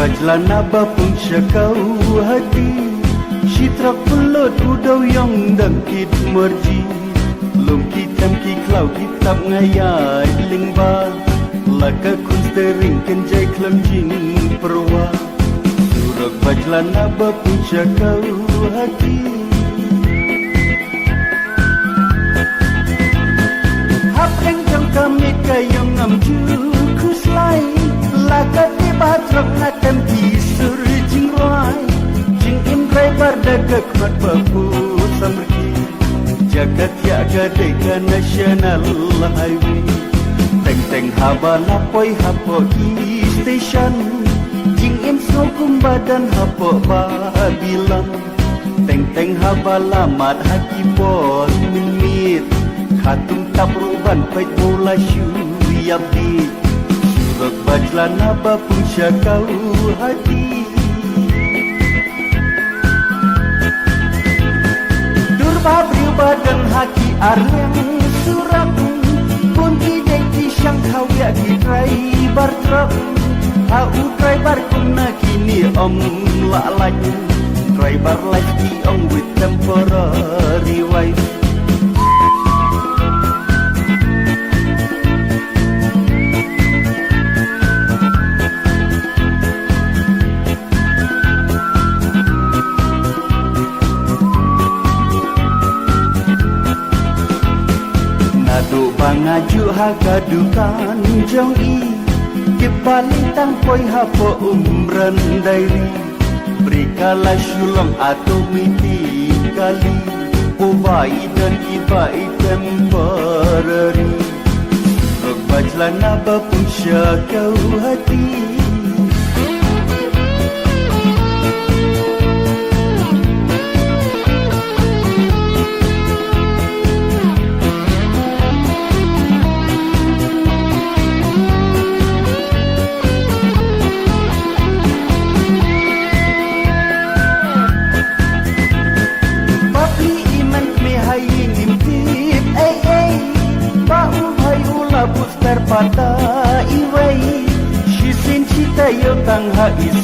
Bajlana bapung syakau hati Shitrak pelot udau yang dangkit merji Lum kitam ki klau kitab ngayai lingba Laka kunstering kenjai klamjing perwa Surak bajlana bapung syakau hati Hapreng jang kami kayong ngamju kuslai Laka tiba truk ngatem kisur jing roai Jing imkrai bardagak mat bapu samrki Jagat yaga deka national highway Teng-teng haba lapoi hapo station Jing im snokum badan hapo Babylon Teng-teng haba lamat haki bos minit Khatung tabruban pait bola syuyabdi Surak bajlana bapung syakau hati Durba badan haki arleng surak Pun idek di syangkau ya di driver truck Hau driver kumna kini om lalaj Driver lagi om with temporary wife Nadu bangaju hagadukan jong i Kepalitang poi hapo umran dairi Berikala syulong atau miti kali Ubai dan ibai temporary Surak bajlana bapung syakau hati Buster pada iwai Shisin cita yo tang ha is